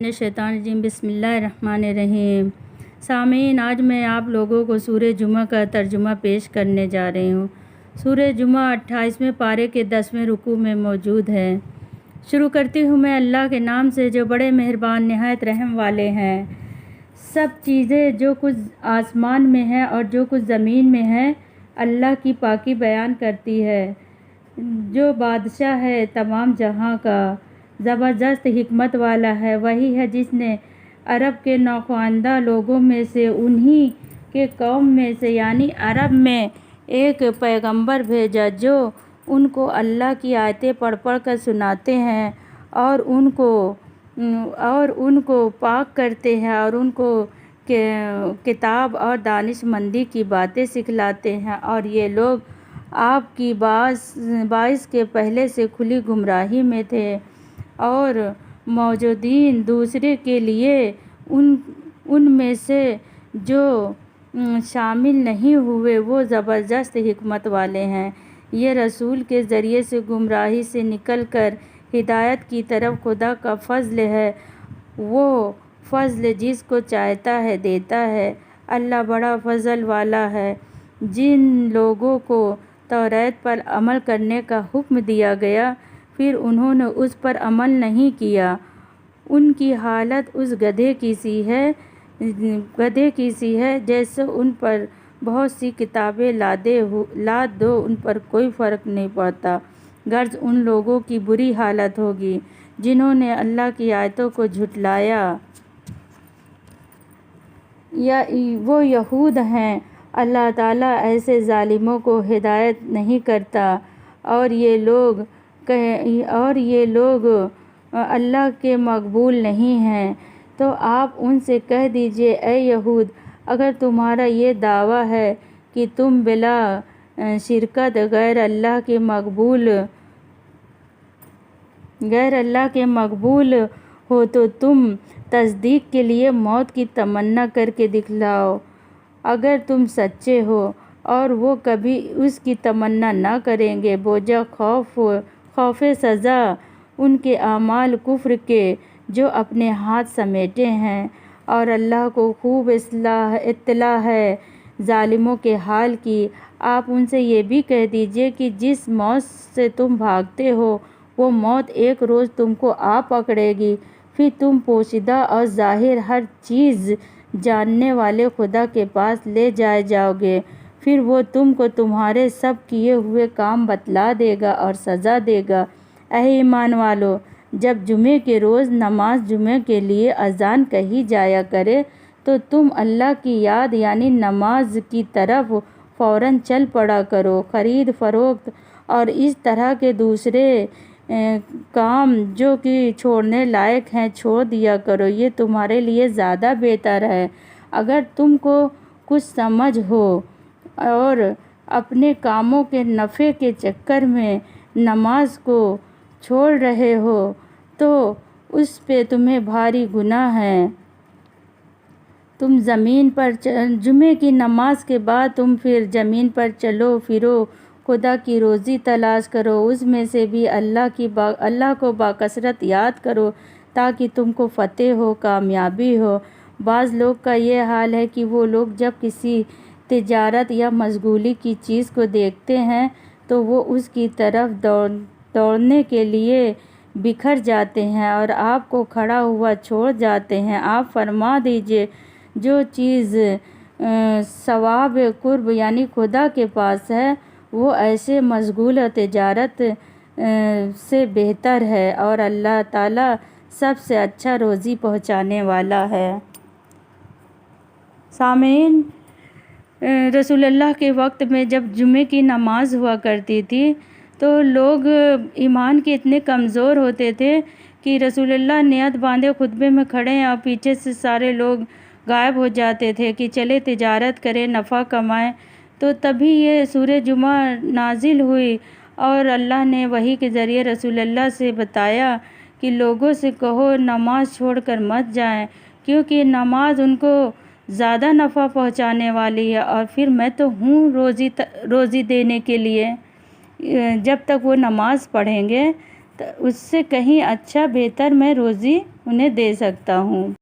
शैतान रजीम बिस्मिल्लाहिर्रहमानिर्रहीम। सामीन, आज मैं आप लोगों को सूरह जुमा का तर्जुमा पेश करने जा रही हूँ। सूरह जुमा 28वें पारे के 10वें रुकू में मौजूद है। शुरू करती हूँ मैं अल्लाह के नाम से जो बड़े मेहरबान निहायत रहम वाले हैं। सब चीज़ें जो कुछ आसमान में है और जो कुछ ज़मीन में है अल्लाह की पाकी बयान करती है, जो बादशाह है तमाम जहां का, ज़बरदस्त हिकमत वाला है। वही है जिसने अरब के नौखवांदा लोगों में से उन्हीं के कौम में से यानी अरब में एक पैगंबर भेजा जो उनको अल्लाह की आयतें पढ़ पढ़ कर सुनाते हैं और उनको पाक करते हैं और उनको किताब और दानिशमंदी की बातें सिखलाते हैं। और ये लोग आपकी बाइस के पहले से खुली गुमराही में थे और मौजूदीन दूसरे के लिए उनमें से जो शामिल नहीं हुए वो ज़बरदस्त हिकमत वाले हैं। ये रसूल के ज़रिए से गुमराही से निकल कर हिदायत की तरफ खुदा का फ़ज़ल है। वो फ़ज़ल जिसको चाहता है देता है। अल्लाह बड़ा फ़ज़ल वाला है। जिन लोगों को तौरात पर अमल करने का हुक्म दिया गया फिर उन्होंने उस पर अमल नहीं किया, उनकी हालत उस गधे की सी है जैसे उन पर बहुत सी किताबें लाद दो, उन पर कोई फ़र्क नहीं पड़ता। गर्ज उन लोगों की बुरी हालत होगी जिन्होंने अल्लाह की आयतों को झुटलाया या वो यहूद हैं। अल्लाह ताला ऐसे ज़ालिमों को हिदायत नहीं करता और ये लोग अल्लाह के मकबूल नहीं हैं। तो आप उनसे कह दीजिए, ऐ यहूद, अगर तुम्हारा ये दावा है कि तुम बिला शिरकत गैर अल्लाह के मकबूल हो तो तुम तस्दीक के लिए मौत की तमन्ना करके दिखलाओ। अगर तुम सच्चे हो और वो कभी उसकी तमन्ना ना करेंगे। बोझा खौफे सज़ा उनके आमाल कुफ्र के जो अपने हाथ समेटे हैं और अल्लाह को खूब इत्तला है ज़ालिमों के हाल की। आप उनसे ये भी कह दीजिए कि जिस मौत से तुम भागते हो वो मौत एक रोज़ तुमको आ पकड़ेगी। फिर तुम पोशीदा और ज़ाहिर हर चीज़ जानने वाले खुदा के पास ले जाए जाओगे। फिर वो तुमको तुम्हारे सब किए हुए काम बतला देगा और सज़ा देगा। ऐ ईमान वालो, जब जुमे के रोज़ नमाज जुमे के लिए अज़ान कही जाया करे तो तुम अल्लाह की याद यानी नमाज की तरफ फ़ौरन चल पड़ा करो। ख़रीद फ़रोख्त और इस तरह के दूसरे काम जो कि छोड़ने लायक हैं छोड़ दिया करो। ये तुम्हारे लिए ज़्यादा बेहतर है। अगर तुमको कुछ समझ हो और अपने कामों के नफ़े के चक्कर में नमाज को छोड़ रहे हो तो उस पे तुम्हें भारी गुनाह है। तुम ज़मीन पर जुमे की नमाज के बाद तुम फिर ज़मीन पर चलो फिरो, खुदा की रोज़ी तलाश करो, उसमें से भी अल्लाह को बाकसरत याद करो ताकि तुमको फ़तेह हो, कामयाबी हो। बाज़ लोग का ये हाल है कि वो लोग जब किसी तिजारत या मशगूली की चीज़ को देखते हैं तो वो उसकी तरफ दौड़ने के लिए बिखर जाते हैं और आपको खड़ा हुआ छोड़ जाते हैं। आप फरमा दीजिए, जो चीज़ सवाब कुर्ब यानी खुदा के पास है वो ऐसे मशगूल तिजारत से बेहतर है और अल्लाह ताला सबसे अच्छा रोज़ी पहुँचाने वाला है। सामीन, रसूलुल्लाह के वक्त में जब जुमे की नमाज हुआ करती थी तो लोग ईमान के इतने कमज़ोर होते थे कि रसूलुल्लाह नियत बांधे खुतबे में खड़े हैं और पीछे से सारे लोग गायब हो जाते थे कि चले तिजारत करें, नफ़ा कमाएं। तो तभी ये सूरह जुमा नाजिल हुई और अल्लाह ने वही के ज़रिए रसूलुल्लाह से बताया कि लोगों से कहो नमाज छोड़कर मत जाएं क्योंकि नमाज उनको ज़्यादा नफ़ा पहुंचाने वाली है और फिर मैं तो हूँ रोज़ी देने के लिए। जब तक वो नमाज़ पढ़ेंगे اس سے کہیں اچھا بہتر میں روزی انہیں دے سکتا ہوں۔